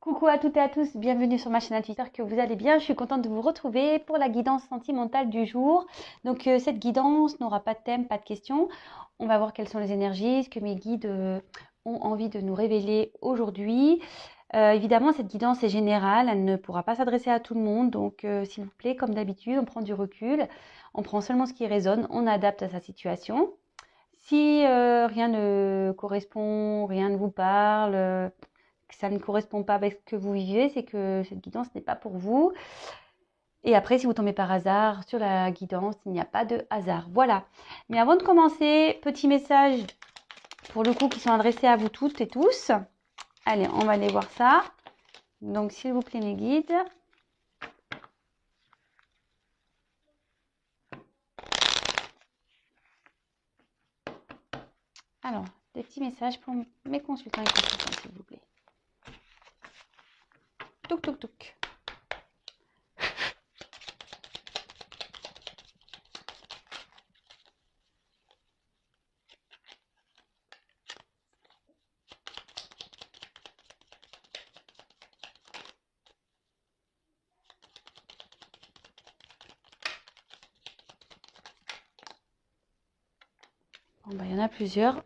Coucou à toutes et à tous, bienvenue sur ma chaîne Twitter, que vous allez bien. Je suis contente de vous retrouver pour la guidance sentimentale du jour. Donc cette guidance n'aura pas de thème, pas de questions. On va voir quelles sont les énergies, ce que mes guides ont envie de nous révéler aujourd'hui. Évidemment, cette guidance est générale, elle ne pourra pas s'adresser à tout le monde. Donc s'il vous plaît, comme d'habitude, on prend du recul, on prend seulement ce qui résonne, on adapte à sa situation. Si rien ne correspond, rien ne vous parle, que ça ne correspond pas avec ce que vous vivez, c'est que cette guidance n'est pas pour vous. Et après, si vous tombez par hasard sur la guidance, il n'y a pas de hasard. Voilà. Mais avant de commencer, petit message pour le coup qui sont adressés à vous toutes et tous. Allez, on va aller voir ça. Donc, s'il vous plaît, mes guides. Alors, des petits messages pour mes consultants et consultantes, s'il vous plaît. Touk, touk, touk. Bon, bah, il y en a plusieurs.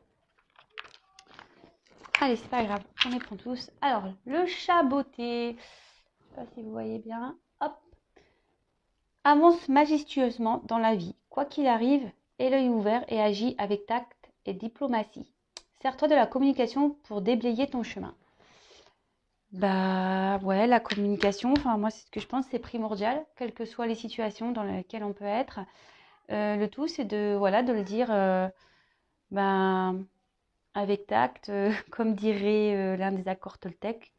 Allez, c'est pas grave, on les prend tous. Alors, le chat beauté. Je sais pas si vous voyez bien. Hop. Avance majestueusement dans la vie. Quoi qu'il arrive, aie l'œil ouvert et agis avec tact et diplomatie. Sers-toi de la communication pour déblayer ton chemin. Bah ouais, la communication, enfin moi c'est ce que je pense, c'est primordial, quelles que soient les situations dans lesquelles on peut être. Le tout c'est de voilà de le dire ben, avec tact, comme dirait l'un des accords Toltec,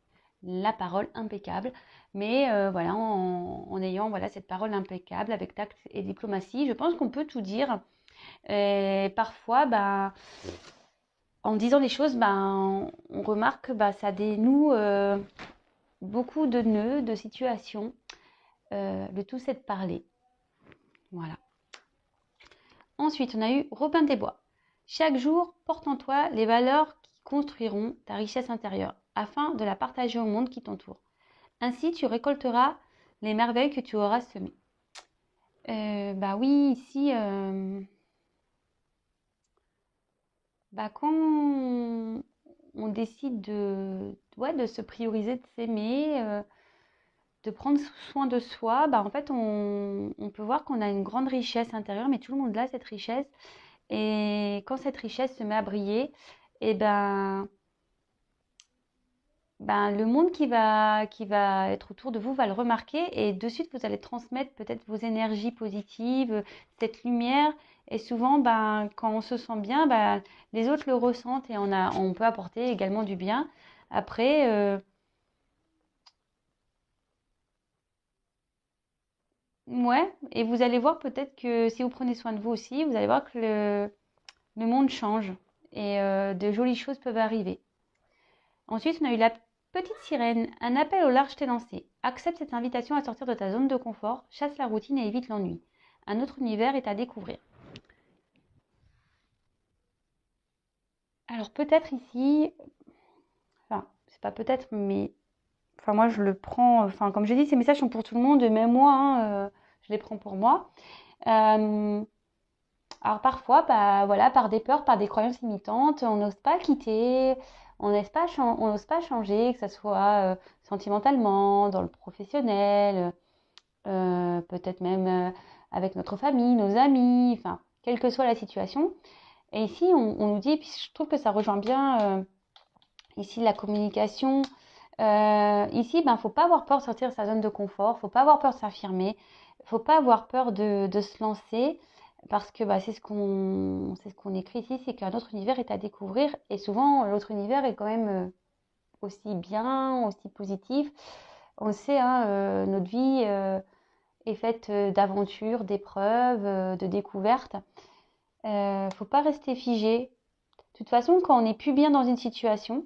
la parole impeccable. Mais voilà, en ayant voilà, cette parole impeccable avec tact et diplomatie, je pense qu'on peut tout dire. Et parfois, ben, en disant les choses, ben, on remarque que ben, ça dénoue beaucoup de nœuds, de situations. Le tout, c'est de parler. Voilà. Ensuite, on a eu Robin des Bois. Chaque jour, porte en toi les valeurs qui construiront ta richesse intérieure, afin de la partager au monde qui t'entoure. Ainsi, tu récolteras les merveilles que tu auras semées. Bah oui, ici, bah quand on décide ouais, de se prioriser, de s'aimer, de prendre soin de soi, bah en fait, on peut voir qu'on a une grande richesse intérieure, mais tout le monde a cette richesse. Et quand cette richesse se met à briller, et ben, le monde qui va être autour de vous va le remarquer et de suite vous allez transmettre peut-être vos énergies positives, cette lumière. Et souvent, ben, quand on se sent bien, ben, les autres le ressentent et on peut apporter également du bien. Après, ouais, et vous allez voir peut-être que si vous prenez soin de vous aussi, vous allez voir que le monde change et de jolies choses peuvent arriver. Ensuite, on a eu la petite sirène, un appel au large t'est lancé. Accepte cette invitation à sortir de ta zone de confort, chasse la routine et évite l'ennui. Un autre univers est à découvrir. Alors peut-être ici, enfin c'est pas peut-être, mais enfin moi je le prends, enfin comme j'ai dit, ces messages sont pour tout le monde, même moi, hein, je les prends pour moi. Euh, alors parfois, bah, voilà, par des peurs, par des croyances limitantes, on n'ose pas quitter, on n'ose pas changer, que ce soit sentimentalement, dans le professionnel, peut-être même avec notre famille, nos amis, enfin, quelle que soit la situation. Et ici, on nous dit, et puis je trouve que ça rejoint bien ici la communication. Ici, ben, faut pas avoir peur de sortir de sa zone de confort, faut pas avoir peur de s'affirmer, faut pas avoir peur de se lancer, parce que bah, c'est ce qu'on écrit ici, c'est qu'un autre univers est à découvrir, et souvent l'autre univers est quand même aussi bien, aussi positif. On le sait, hein, notre vie est faite d'aventures, d'épreuves, de découvertes. Faut pas rester figé. De toute façon, quand on n'est plus bien dans une situation,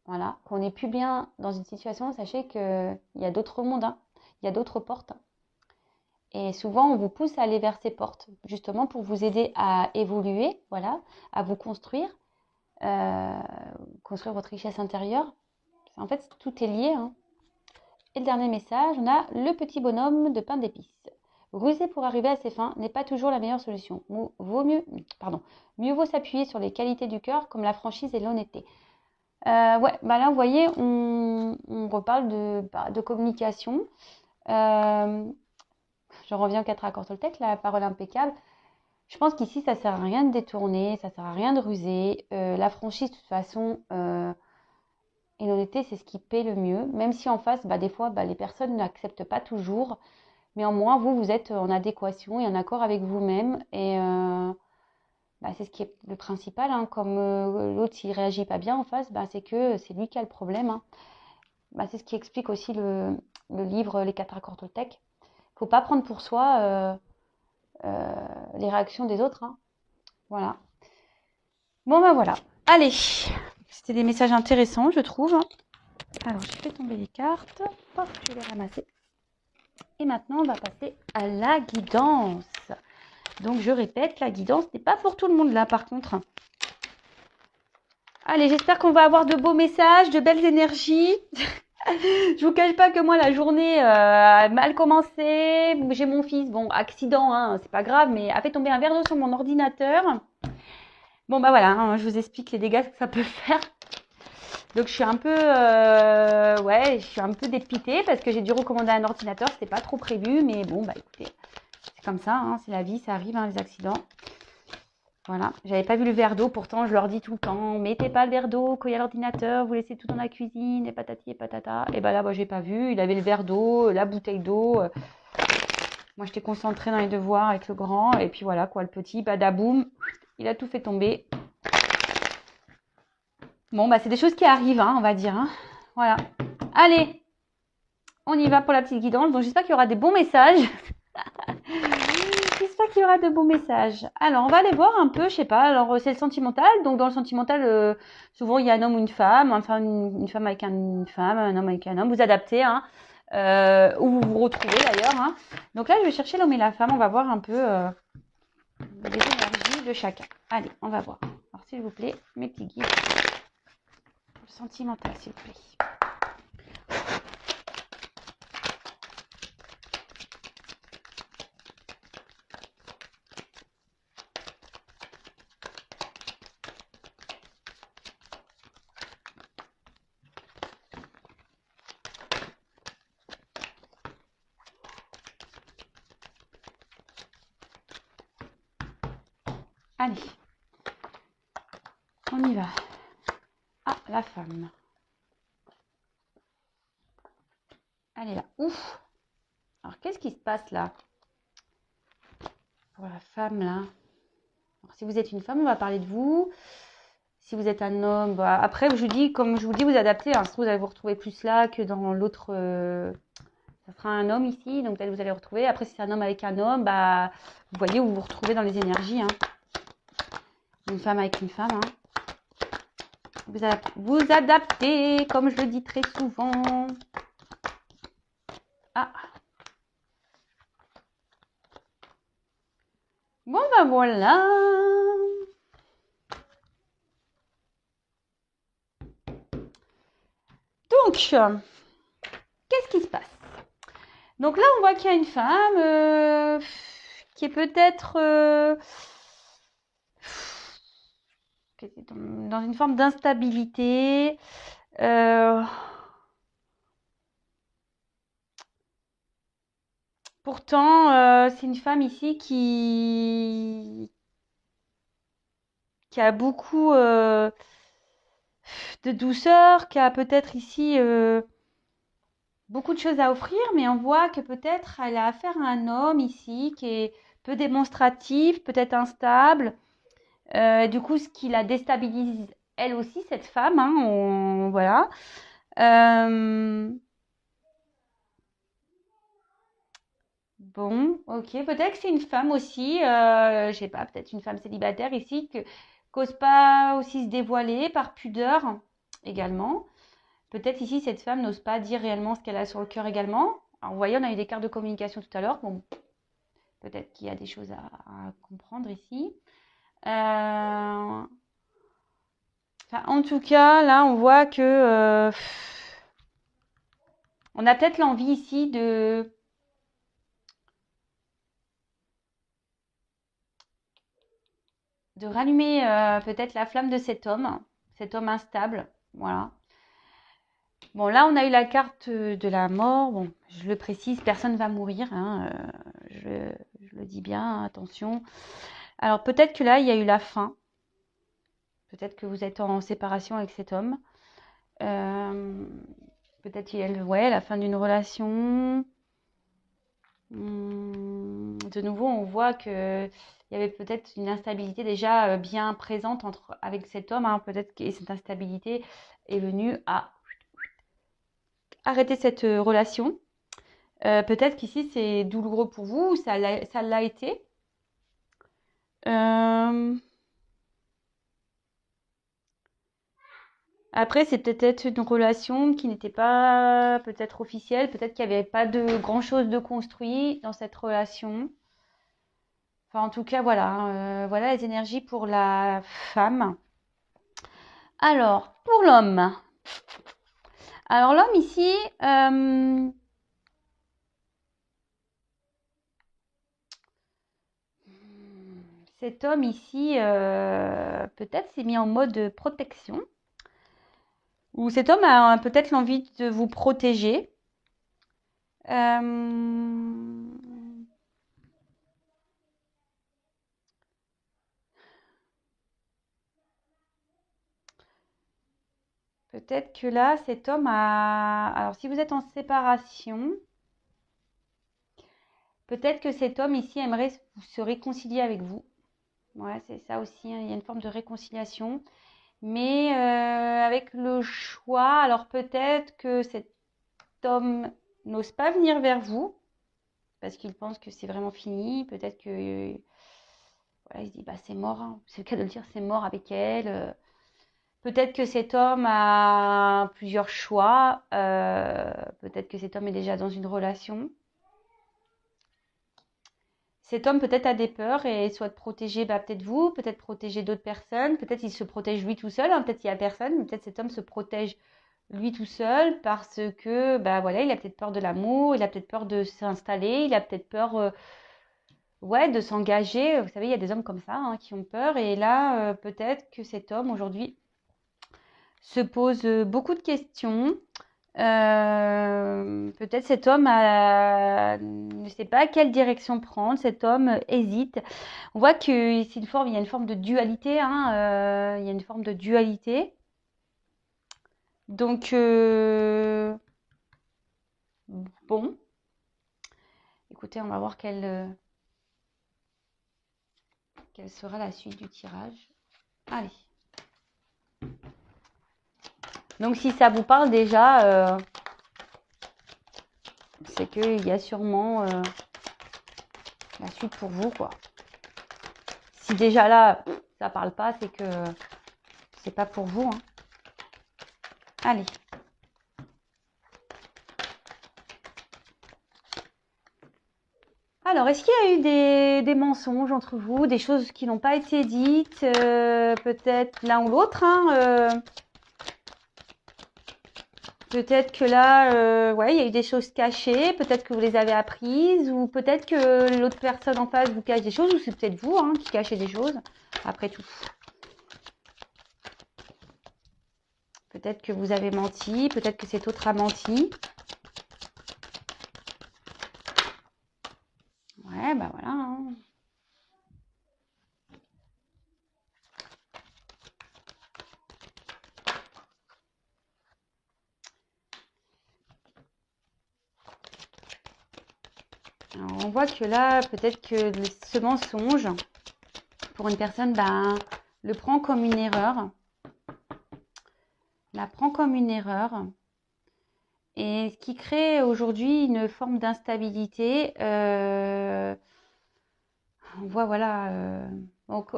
voilà, quand on n'est plus bien dans une situation, sachez qu'il y a d'autres mondes, hein, il y a d'autres portes. Et souvent, on vous pousse à aller vers ces portes, justement pour vous aider à évoluer, voilà, à vous construire, euh, construire votre richesse intérieure. En fait, tout est lié, hein. Et le dernier message, on a le petit bonhomme de pain d'épices. Ruser pour arriver à ses fins n'est pas toujours la meilleure solution. Mieux vaut s'appuyer sur les qualités du cœur comme la franchise et l'honnêteté. Ouais, bah là, vous voyez, on reparle de communication. Je reviens aux 4 accords Toltec, la parole impeccable. Je pense qu'ici, ça sert à rien de détourner, ça sert à rien de ruser. La franchise, de toute façon, et l'honnêteté, c'est ce qui paie le mieux. Même si en face, des fois, les personnes n'acceptent pas toujours. Mais au moins, vous êtes en adéquation et en accord avec vous-même. Et c'est ce qui est le principal, hein. Comme l'autre, s'il ne réagit pas bien en face, c'est que c'est lui qui a le problème, hein. C'est ce qui explique aussi le livre Les 4 accords Toltec. Il ne faut pas prendre pour soi les réactions des autres, hein. Voilà. Bon, voilà. Allez. C'était des messages intéressants, je trouve. Alors, j'ai fait tomber les cartes. Hop, je vais les ramasser. Et maintenant, on va passer à la guidance. Donc, je répète, la guidance n'est pas pour tout le monde là, par contre. Allez, j'espère qu'on va avoir de beaux messages, de belles énergies. Je vous cache pas que moi, la journée a mal commencé. J'ai mon fils, bon, accident, hein, c'est pas grave, mais a fait tomber un verre d'eau sur mon ordinateur. Bon, voilà, hein, je vous explique les dégâts que ça peut faire. Donc, je suis un peu, je suis un peu dépitée parce que j'ai dû recommander un ordinateur. C'était pas trop prévu, mais bon, écoutez, c'est comme ça, hein, c'est la vie, ça arrive, hein, les accidents. Voilà, j'avais pas vu le verre d'eau, pourtant je leur dis tout le temps, mettez pas le verre d'eau quand il y a l'ordinateur, vous laissez tout dans la cuisine, et patati et patata. Et là, j'ai pas vu, il avait le verre d'eau, la bouteille d'eau. Moi, j'étais concentrée dans les devoirs avec le grand, et puis voilà, quoi, le petit, badaboum, il a tout fait tomber. Bon, c'est des choses qui arrivent, hein, on va dire, hein. Voilà. Allez, on y va pour la petite guidance. Donc, j'espère qu'il y aura des bons messages. J'espère qu'il y aura de bons messages. Alors, on va aller voir un peu, je sais pas. Alors, c'est le sentimental. Donc, dans le sentimental, souvent, il y a un homme ou une femme. Enfin, une femme avec une femme, un homme avec un homme. Vous adaptez, hein. Où vous vous retrouvez, d'ailleurs, hein. Donc là, je vais chercher l'homme et la femme. On va voir un peu les énergies de chacun. Allez, on va voir. Alors, s'il vous plaît, mes petits guides. Le sentimental, s'il vous plaît. Allez, on y va. Ah, la femme. Elle est là. Ouf. Alors, qu'est-ce qui se passe là? Pour la femme, là. Alors, si vous êtes une femme, on va parler de vous. Si vous êtes un homme, après, comme je vous dis, vous adaptez. Hein. Vous allez vous retrouver plus là que dans l'autre. Ça sera un homme ici, donc peut-être vous allez retrouver. Après, si c'est un homme avec un homme, vous voyez où vous vous retrouvez dans les énergies. Hein. Une femme avec une femme. Hein. Vous adaptez, comme je le dis très souvent. Ah. Bon, voilà. Donc, qu'est-ce qui se passe? Donc là, on voit qu'il y a une femme qui est peut-être dans une forme d'instabilité. Pourtant, c'est une femme ici qui a beaucoup de douceur, qui a peut-être ici beaucoup de choses à offrir, mais on voit que peut-être elle a affaire à un homme ici qui est peu démonstratif, peut-être instable. Du coup, ce qui la déstabilise, elle aussi, cette femme, hein, voilà. Bon, ok, peut-être que c'est une femme aussi, je sais pas, peut-être une femme célibataire ici, qui n'ose pas aussi se dévoiler par pudeur également. Peut-être ici, cette femme n'ose pas dire réellement ce qu'elle a sur le cœur également. Alors, vous voyez, on a eu des cartes de communication tout à l'heure. Bon, peut-être qu'il y a des choses à comprendre ici. En tout cas, là, on voit que On a peut-être l'envie ici de rallumer peut-être la flamme de cet homme instable. Voilà. Bon, là, on a eu la carte de la mort. Bon, je le précise, personne ne va mourir, hein, je le dis bien, attention. Alors, peut-être que là, il y a eu la fin. Peut-être que vous êtes en séparation avec cet homme. Peut-être qu'il y a ouais, la fin d'une relation. De nouveau, on voit que il y avait peut-être une instabilité déjà bien présente avec cet homme. Hein. Peut-être que cette instabilité est venue à arrêter cette relation. Peut-être qu'ici, c'est douloureux pour vous, ou ça l'a été. Après, c'est peut-être une relation qui n'était pas peut-être officielle. Peut-être qu'il n'y avait pas de grand-chose de construit dans cette relation. Enfin, en tout cas, voilà. Voilà les énergies pour la femme. Alors, pour l'homme. Alors, l'homme ici, cet homme ici, peut-être s'est mis en mode protection. Ou cet homme a peut-être l'envie de vous protéger. Peut-être que là, cet homme a... Alors, si vous êtes en séparation, peut-être que cet homme ici aimerait se réconcilier avec vous. Ouais, c'est ça aussi, hein. Il y a une forme de réconciliation. Mais avec le choix, alors peut-être que cet homme n'ose pas venir vers vous parce qu'il pense que c'est vraiment fini. Peut-être que voilà, il se dit bah c'est mort, hein. C'est le cas de le dire, c'est mort avec elle. Peut-être que cet homme a plusieurs choix. Peut-être que cet homme est déjà dans une relation. Cet homme peut-être a des peurs et souhaite protéger peut-être vous, peut-être protéger d'autres personnes. Peut-être il se protège lui tout seul. Hein. Peut-être il n'y a personne. Mais peut-être cet homme se protège lui tout seul parce que voilà, il a peut-être peur de l'amour, il a peut-être peur de s'installer, il a peut-être peur ouais, de s'engager. Vous savez, il y a des hommes comme ça hein, qui ont peur. Et là, peut-être que cet homme aujourd'hui se pose beaucoup de questions. Peut-être cet homme ne sait pas quelle direction prendre. Cet homme hésite. On voit que c'est il y a une forme de dualité. Hein, il y a une forme de dualité. Donc, bon. Écoutez, on va voir quelle sera la suite du tirage. Allez. Donc, si ça vous parle déjà, c'est qu'il y a sûrement la suite pour vous, quoi. Si déjà là, ça parle pas, c'est que c'est pas pour vous. Hein. Allez. Alors, est-ce qu'il y a eu des mensonges entre vous, des choses qui n'ont pas été dites, peut-être l'un ou l'autre, hein, peut-être que là, ouais, il y a eu des choses cachées, peut-être que vous les avez apprises, ou peut-être que l'autre personne en face vous cache des choses, ou c'est peut-être vous hein, qui cachez des choses, après tout. Peut-être que vous avez menti, peut-être que cet autre a menti. Ouais, bah voilà. Hein. Alors, on voit que là, peut-être que ce mensonge, pour une personne, le prend comme une erreur. La prend comme une erreur. Et ce qui crée aujourd'hui une forme d'instabilité. On voit, voilà. Donc,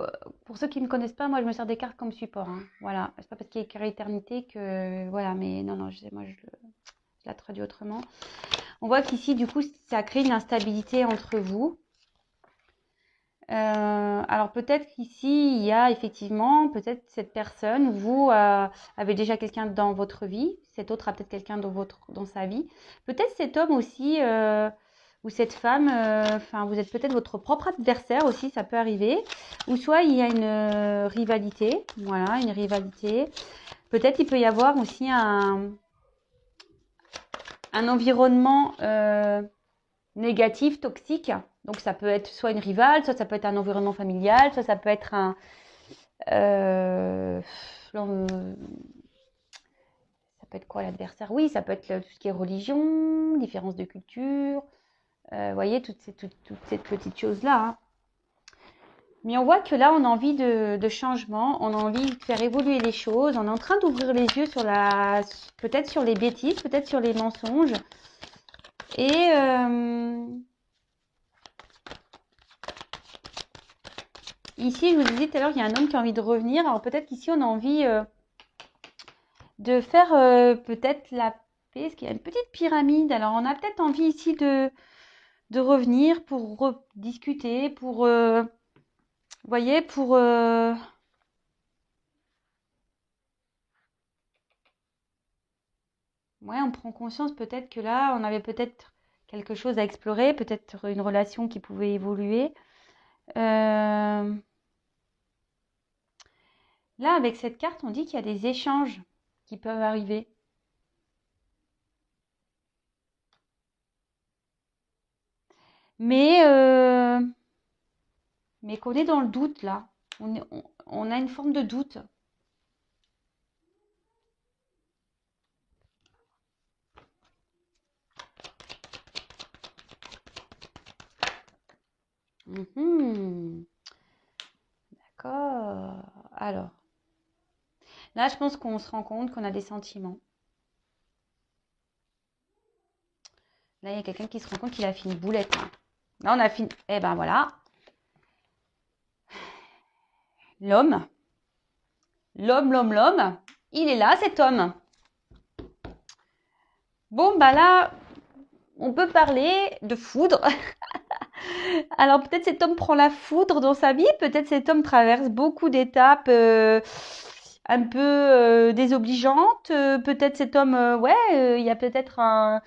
pour ceux qui ne me connaissent pas, moi, je me sers des cartes comme support. Hein, voilà. C'est pas parce qu'il y a écrit éternité que. Voilà, mais non, non, moi, je la traduis autrement. On voit qu'ici, du coup, ça crée une instabilité entre vous. Alors peut-être qu'ici, il y a effectivement, peut-être cette personne, vous avez déjà quelqu'un dans votre vie, cet autre a peut-être quelqu'un dans sa vie. Peut-être cet homme aussi, ou cette femme, enfin, vous êtes peut-être votre propre adversaire aussi, ça peut arriver. Ou soit il y a une rivalité, voilà, une rivalité. Peut-être il peut y avoir aussi un environnement négatif, toxique. Donc ça peut être soit une rivale, soit ça peut être un environnement familial, soit ça peut être euh, ça peut être quoi l'adversaire? Oui, ça peut être tout ce qui est religion, différence de culture, vous voyez, toutes ces petites choses-là, hein. Mais on voit que là, on a envie de changement, on a envie de faire évoluer les choses, on est en train d'ouvrir les yeux sur peut-être sur les bêtises, peut-être sur les mensonges. Et ici, je vous disais tout à l'heure, il y a un homme qui a envie de revenir. Alors peut-être qu'ici, on a envie de faire peut-être la paix, parce qu'il y a une petite pyramide. Alors on a peut-être envie ici de revenir pour rediscuter, pour, vous voyez, pour... ouais, on prend conscience peut-être que là, on avait peut-être quelque chose à explorer, peut-être une relation qui pouvait évoluer. Euh, Là, avec cette carte, on dit qu'il y a des échanges qui peuvent arriver. Mais, euh, mais qu'on est dans le doute là. On a une forme de doute. Mhm, d'accord. Alors, là, je pense qu'on se rend compte qu'on a des sentiments. Là, il y a quelqu'un qui se rend compte qu'il a fait une boulette, hein. Là, on a fini. Eh ben voilà. L'homme. L'homme. Il est là, cet homme. Bon, bah là, on peut parler de foudre. Alors peut-être cet homme prend la foudre dans sa vie, peut-être cet homme traverse beaucoup d'étapes un peu désobligeantes, peut-être cet homme, ouais, il y a peut-être un...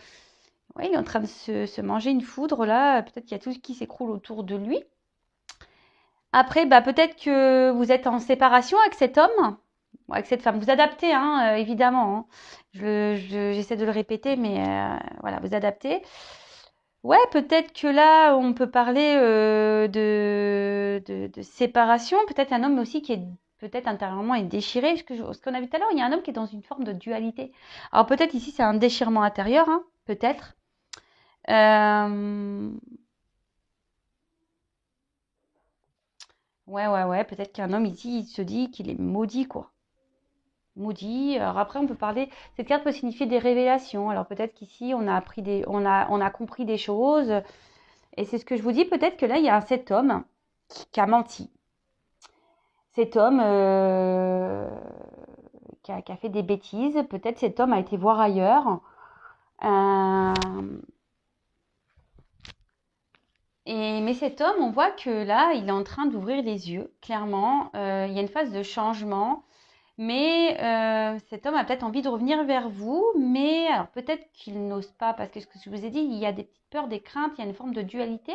Ouais, il est en train de se manger une foudre là, peut-être qu'il y a tout qui s'écroule autour de lui. Après, bah, peut-être que vous êtes en séparation avec cet homme, ou avec cette femme. Vous adaptez, hein, évidemment, hein. J'essaie de le répéter, mais voilà, vous adaptez. Ouais, peut-être que là, on peut parler de séparation. Peut-être un homme aussi qui est peut-être intérieurement est déchiré. Ce qu'on a vu tout à l'heure, il y a un homme qui est dans une forme de dualité. Alors peut-être ici, c'est un déchirement intérieur, hein, peut-être. Euh, ouais. Peut-être qu'un homme ici, il se dit qu'il est maudit, quoi. Maudit. Alors après, on peut parler. Cette carte peut signifier des révélations. Alors peut-être qu'ici, on a compris des choses. Et c'est ce que je vous dis. Peut-être que là, il y a cet homme qui a menti. Cet homme qui a fait des bêtises. Peut-être cet homme a été voir ailleurs. Euh, mais cet homme, on voit que là, il est en train d'ouvrir les yeux, clairement. Il y a une phase de changement. Mais cet homme a peut-être envie de revenir vers vous, mais alors peut-être qu'il n'ose pas, parce que ce que je vous ai dit, il y a des petites peurs, des craintes, il y a une forme de dualité.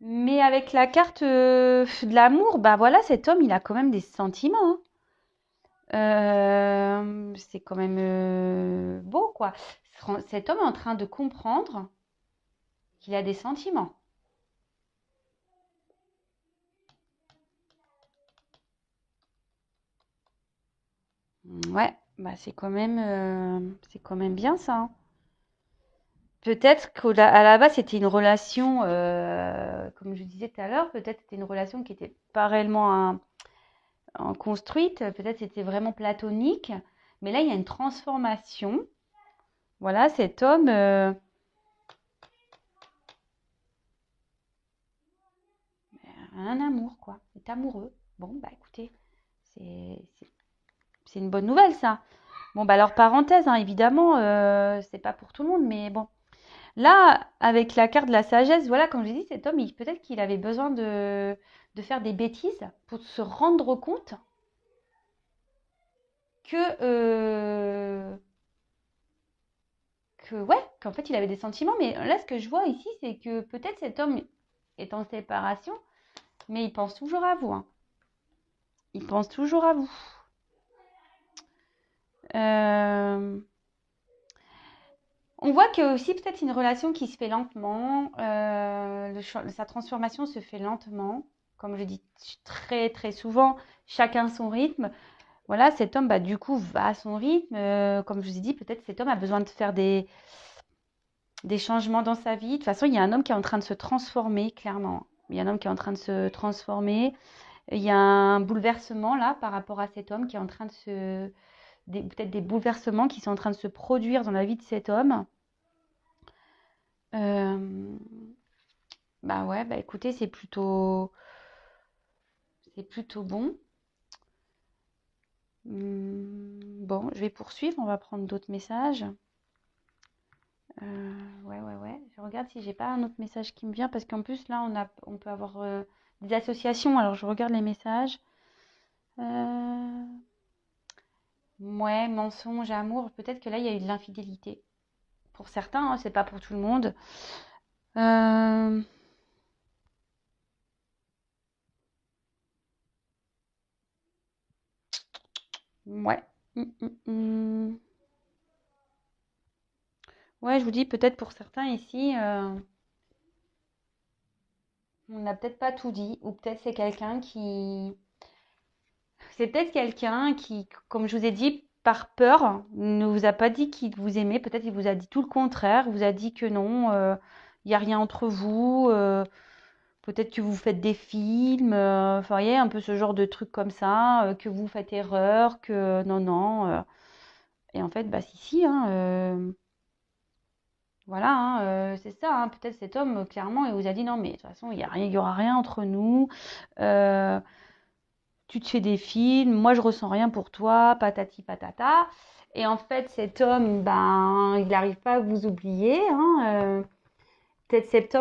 Mais avec la carte de l'amour, bah voilà, cet homme, il a quand même des sentiments, hein. C'est quand même beau, quoi. Cet homme est en train de comprendre qu'il a des sentiments. Ouais, bah c'est quand même bien ça, hein. Peut-être qu'à la base, c'était une relation, comme je disais tout à l'heure, peut-être c'était une relation qui n'était pas réellement construite, peut-être c'était vraiment platonique, mais là, il y a une transformation. Voilà, cet homme, a un amour, quoi, est amoureux. Bon, bah écoutez, c'est une bonne nouvelle, ça. Bon, bah alors, parenthèse, hein, évidemment, c'est pas pour tout le monde, mais bon. Là, avec la carte de la sagesse, voilà, comme je dis, cet homme, peut-être qu'il avait besoin de faire des bêtises pour se rendre compte que, ouais, qu'en fait, il avait des sentiments. Mais là, ce que je vois ici, c'est que peut-être cet homme est en séparation, mais il pense toujours à vous, hein. Il pense toujours à vous. On voit qu'il y a aussi peut-être une relation qui se fait lentement. Sa transformation se fait lentement. Comme je dis très très souvent, chacun son rythme. Voilà, cet homme, bah, du coup, va à son rythme. Comme je vous ai dit, peut-être cet homme a besoin de faire des changements dans sa vie. De toute façon, il y a un homme qui est en train de se transformer, clairement. Il y a un homme qui est en train de se transformer. Il y a un bouleversement là par rapport à cet homme qui est en train de se... Peut-être des bouleversements qui sont en train de se produire dans la vie de cet homme. Bah ouais, bah écoutez, c'est plutôt bon. Bon, je vais poursuivre, on va prendre d'autres messages. Ouais. Je regarde si j'ai pas un autre message qui me vient parce qu'en plus là, on peut avoir des associations. Alors je regarde les messages. Ouais, mensonge, amour. Peut-être que là, il y a eu de l'infidélité. Pour certains, hein, c'est pas pour tout le monde. Euh, ouais. Ouais, je vous dis peut-être pour certains ici. On n'a peut-être pas tout dit, ou peut-être c'est peut-être quelqu'un qui, comme je vous ai dit, par peur, ne vous a pas dit qu'il vous aimait. Peut-être il vous a dit tout le contraire, vous a dit que non, il n'y a rien entre vous. Peut-être que vous faites des films, enfin, vous voyez, un peu ce genre de trucs comme ça, que vous faites erreur, que non, non. Et en fait, bah si, hein, voilà, hein, c'est ça, hein. Peut-être cet homme, clairement, il vous a dit non, mais de toute façon, il y aura rien entre nous. Euh, Tu te fais des films, moi je ressens rien pour toi, patati patata. Et en fait, cet homme, ben, il n'arrive pas à vous oublier, hein. Peut-être cet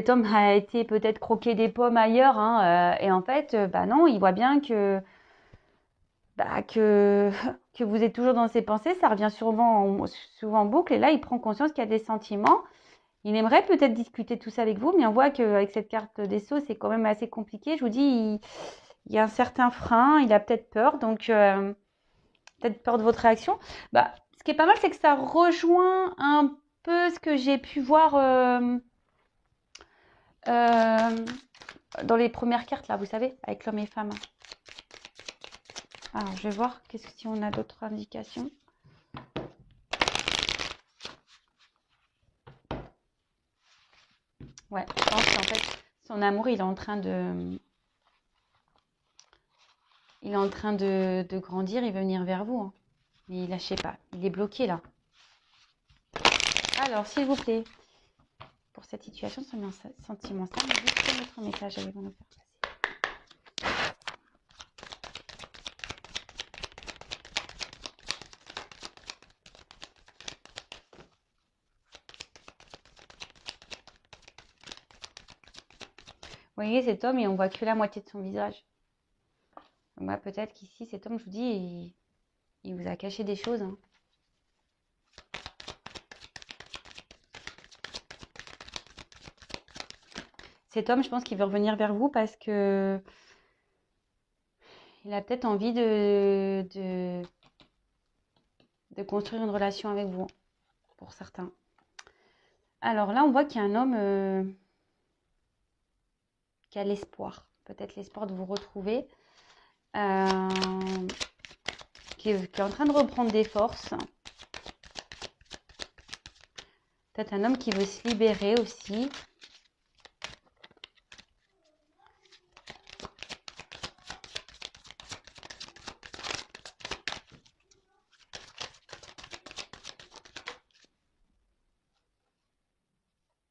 homme a été peut-être croquer des pommes ailleurs, hein, et en fait, bah non, il voit bien que que vous êtes toujours dans ses pensées, ça revient souvent en boucle. Et là, il prend conscience qu'il y a des sentiments. Il aimerait peut-être discuter tout ça avec vous, mais on voit qu'avec cette carte des Sceaux, c'est quand même assez compliqué. Je vous dis, il y a un certain frein, il a peut-être peur, donc peut-être peur de votre réaction. Bah, ce qui est pas mal, c'est que ça rejoint un peu ce que j'ai pu voir euh, dans les premières cartes, là, vous savez, avec l'homme et femme. Alors, je vais voir si on a d'autres indications. Ouais, je pense qu'en fait, son amour, il est en train de grandir, il veut venir vers vous, hein. Mais lâchez pas, il est bloqué là. Alors, s'il vous plaît, pour cette situation sentimentale, juste notre message avec mon faire passer. Vous voyez cet homme et on voit que la moitié de son visage. Moi, peut-être qu'ici, cet homme, je vous dis, il vous a caché des choses, hein. Cet homme, je pense qu'il veut revenir vers vous parce que il a peut-être envie de construire une relation avec vous, pour certains. Alors là, on voit qu'il y a un homme qui a l'espoir, peut-être l'espoir de vous retrouver, euh, qui est en train de reprendre des forces. Peut-être un homme qui veut se libérer aussi.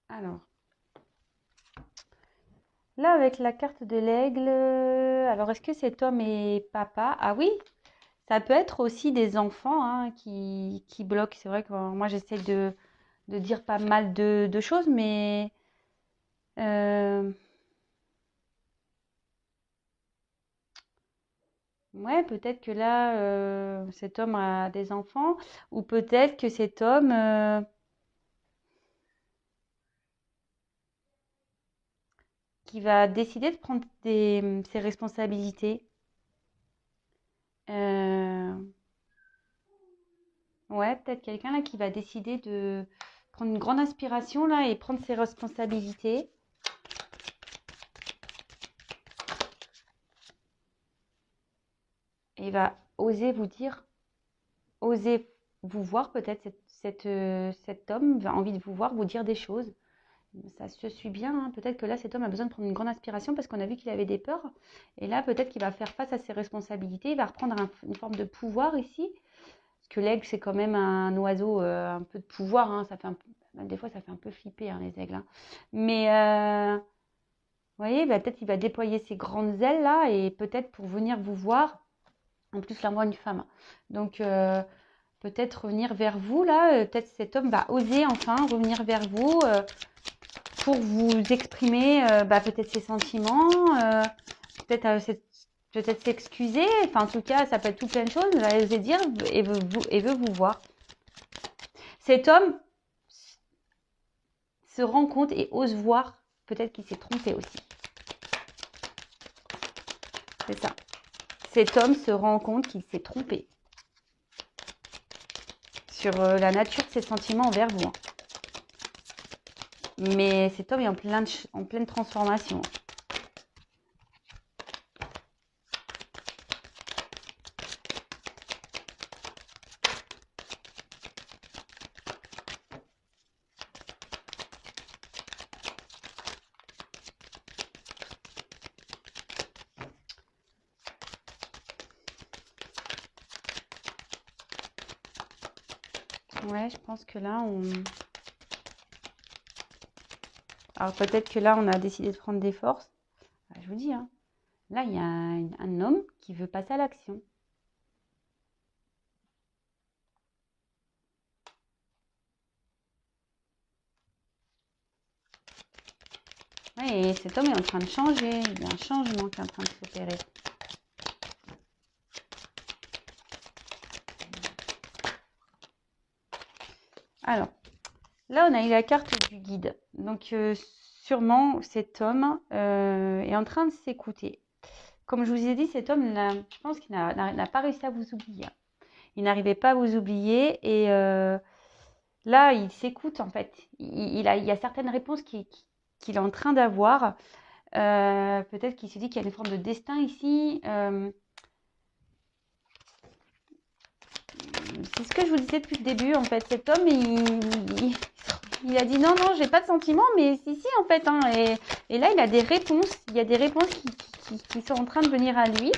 Alors, là, avec la carte de l'aigle, alors est-ce que cet homme est papa? Ah oui, ça peut être aussi des enfants, hein, qui bloquent. C'est vrai que moi, j'essaie de dire pas mal de choses, mais ouais, peut-être que là, cet homme a des enfants, ou peut-être que cet homme qui va décider de prendre ses responsabilités. Euh, ouais, peut-être quelqu'un là qui va décider de prendre une grande inspiration là et prendre ses responsabilités. Et va oser vous dire, oser vous voir peut-être cet homme va envie de vous voir, vous dire des choses. Ça se suit bien, hein. Peut-être que là, cet homme a besoin de prendre une grande inspiration parce qu'on a vu qu'il avait des peurs. Et là, peut-être qu'il va faire face à ses responsabilités. Il va reprendre une forme de pouvoir ici. Parce que l'aigle, c'est quand même un oiseau un peu de pouvoir, hein. Ça fait des fois, ça fait un peu flipper, hein, les aigles, hein. Mais, vous voyez, bah, peut-être qu'il va déployer ses grandes ailes là. Et peut-être pour venir vous voir. En plus, là, on voit une femme. Donc, peut-être revenir vers vous là. Peut-être cet homme va oser enfin revenir vers vous. Pour vous exprimer peut-être ses sentiments, peut-être s'excuser, enfin en tout cas ça peut être tout plein de choses, va oser dire et veut vous voir. Cet homme se rend compte et ose voir peut-être qu'il s'est trompé aussi. C'est ça. Cet homme se rend compte qu'il s'est trompé sur la nature de ses sentiments envers vous. Mais cet homme est en pleine transformation. Ouais, je pense que là, alors peut-être que là, on a décidé de prendre des forces. Je vous dis, hein, là, il y a un homme qui veut passer à l'action. Oui, et cet homme est en train de changer. Il y a un changement qui est en train de s'opérer. Alors, là, on a eu la carte du guide. Donc, sûrement, cet homme est en train de s'écouter. Comme je vous ai dit, cet homme, là, je pense qu'il n'a pas réussi à vous oublier. Il n'arrivait pas à vous oublier. Et là, il s'écoute, en fait. Il y a certaines réponses qu'il est en train d'avoir. Peut-être qu'il se dit qu'il y a une forme de destin ici. C'est ce que je vous disais depuis le début, en fait. Cet homme, il a dit non, non, j'ai pas de sentiments, mais si, en fait, hein. Et là, il a des réponses. Il y a des réponses qui sont en train de venir à lui.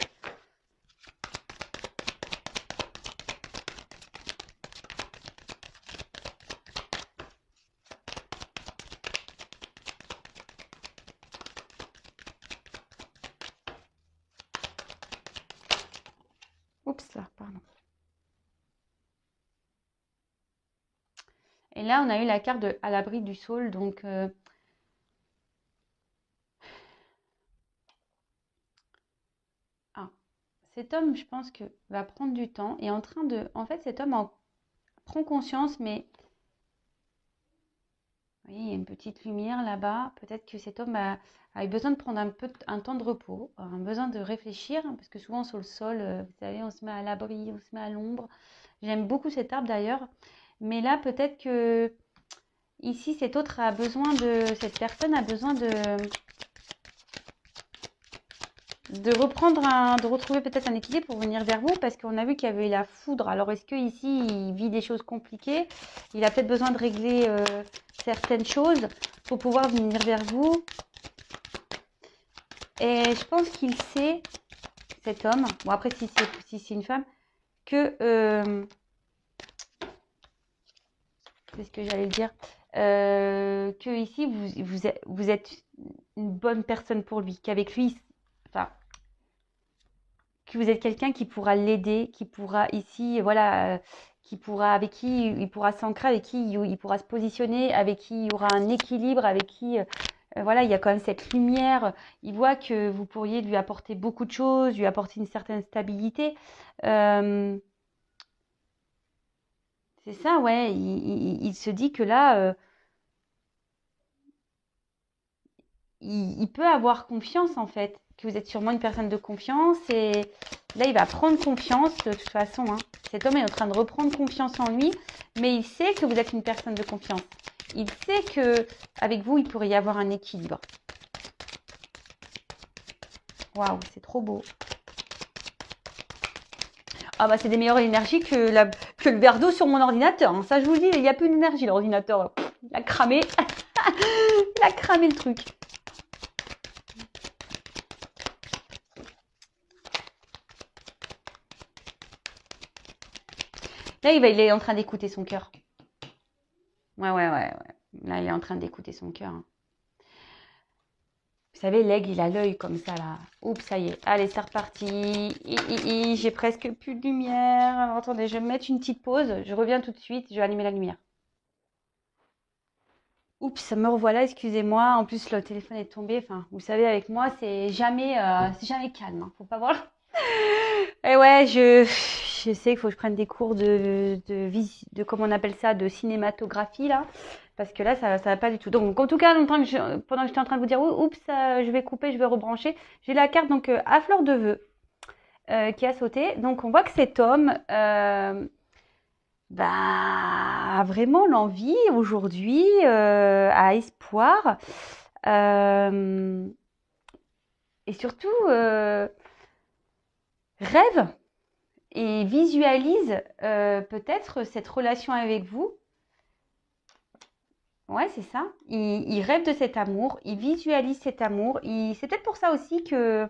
Oups, là, pardon. Et là, on a eu la carte de à l'abri du saule, donc cet homme, je pense que va prendre du temps et en train de, en fait, cet homme prend conscience, mais vous voyez, il y a une petite lumière là-bas. Peut-être que cet homme a eu besoin de prendre un temps de repos, un besoin de réfléchir, parce que souvent sur le sol, vous savez, on se met à l'abri, on se met à l'ombre. J'aime beaucoup cet arbre d'ailleurs, mais là, peut-être que ici, cette personne a besoin de retrouver peut-être un équilibre pour venir vers vous, parce qu'on a vu qu'il y avait la foudre. Alors, est-ce qu'ici, il vit des choses compliquées? Il a peut-être besoin de régler certaines choses pour pouvoir venir vers vous. Et je pense qu'il sait, cet homme, bon après si c'est une femme, que, c'est ce que j'allais dire, que ici, vous êtes une bonne personne pour lui, qu'avec lui, enfin, que vous êtes quelqu'un qui pourra l'aider, qui pourra ici, voilà, qui pourra, avec qui il pourra s'ancrer, avec qui il pourra se positionner, avec qui il y aura un équilibre, avec qui, voilà, il y a quand même cette lumière. Il voit que vous pourriez lui apporter beaucoup de choses, lui apporter une certaine stabilité. C'est ça, ouais. Il se dit que là, il peut avoir confiance en fait, que vous êtes sûrement une personne de confiance et là il va prendre confiance de toute façon. Hein. Cet homme est en train de reprendre confiance en lui, mais il sait que vous êtes une personne de confiance. Il sait que avec vous il pourrait y avoir un équilibre. Waouh, c'est trop beau. Ah bah c'est des meilleures énergies que le verre d'eau sur mon ordinateur. Hein. Ça je vous le dis, il n'y a plus d'énergie l'ordinateur. Il a cramé. Il a cramé le truc. Là, il est en train d'écouter son cœur. Ouais. Là, il est en train d'écouter son cœur. Hein. Vous savez, l'aigle, il a l'œil comme ça, là. Oups, ça y est. Allez, c'est reparti. J'ai presque plus de lumière. Alors, attendez, je vais me mettre une petite pause. Je reviens tout de suite. Je vais allumer la lumière. Oups, me revoilà, excusez-moi. En plus, le téléphone est tombé. Enfin, vous savez, avec moi, c'est jamais calme. Hein. Faut pas voir. Et ouais, je sais qu'il faut que je prenne des cours de comment on appelle ça, de cinématographie là, parce que là ça va pas du tout. Donc en tout cas, pendant que j'étais en train de vous dire oups, je vais couper, je vais rebrancher, j'ai la carte donc à fleur de vœux qui a sauté. Donc on voit que cet homme a vraiment l'envie aujourd'hui, a espoir et surtout rêve et visualise peut-être cette relation avec vous. Ouais, c'est ça. Il rêve de cet amour, il visualise cet amour. C'est peut-être pour ça aussi qu'il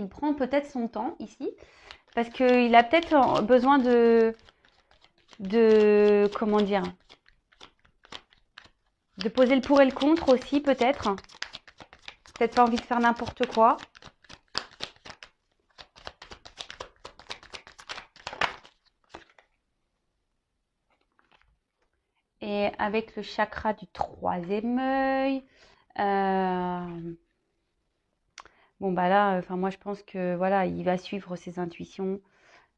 prend peut-être son temps ici, parce qu'il a peut-être besoin de comment dire, de poser le pour et le contre aussi peut-être. Peut-être pas envie de faire n'importe quoi. Et avec le chakra du troisième œil, bon bah là, moi je pense que voilà, il va suivre ses intuitions.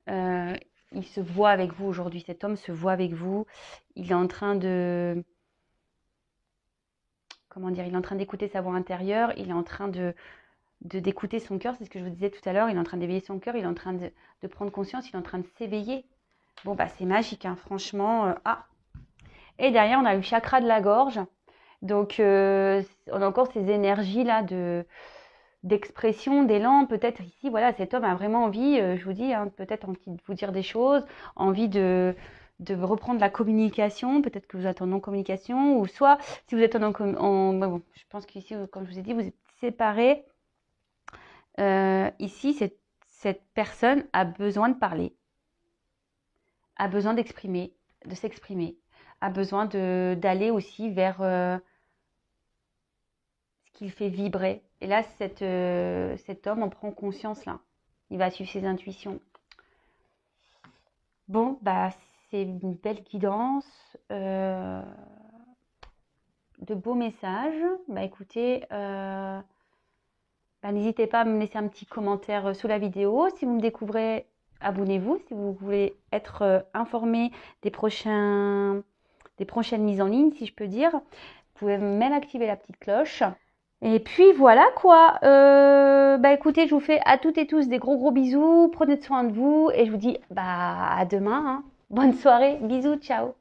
Il se voit avec vous aujourd'hui. Cet homme se voit avec vous. Il est en train de, comment dire, il est en train d'écouter sa voix intérieure. Il est en train d'écouter son cœur. C'est ce que je vous disais tout à l'heure. Il est en train d'éveiller son cœur. Il est en train de prendre conscience. Il est en train de s'éveiller. Bon bah c'est magique, hein, franchement. Et derrière, on a le chakra de la gorge. Donc, on a encore ces énergies-là d'expression, d'élan. Peut-être ici, voilà, cet homme a vraiment envie, je vous dis, hein, peut-être envie de vous dire des choses, envie de reprendre la communication. Peut-être que vous êtes en non-communication. Ou soit, si vous êtes bon, je pense qu'ici, comme je vous ai dit, vous êtes séparés. Ici, cette personne a besoin de parler, a besoin de s'exprimer, a besoin d'aller aussi vers ce qu'il fait vibrer. Et là, cet homme en prend conscience là. Il va suivre ses intuitions. Bon, bah c'est une belle guidance, de beaux messages. Bah écoutez, n'hésitez pas à me laisser un petit commentaire sous la vidéo. Si vous me découvrez, abonnez-vous. Si vous voulez être informé des prochaines mises en ligne, si je peux dire. Vous pouvez même activer la petite cloche. Et puis voilà quoi. Écoutez, je vous fais à toutes et tous des gros bisous. Prenez soin de vous et je vous dis à demain. Hein. Bonne soirée. Bisous, ciao.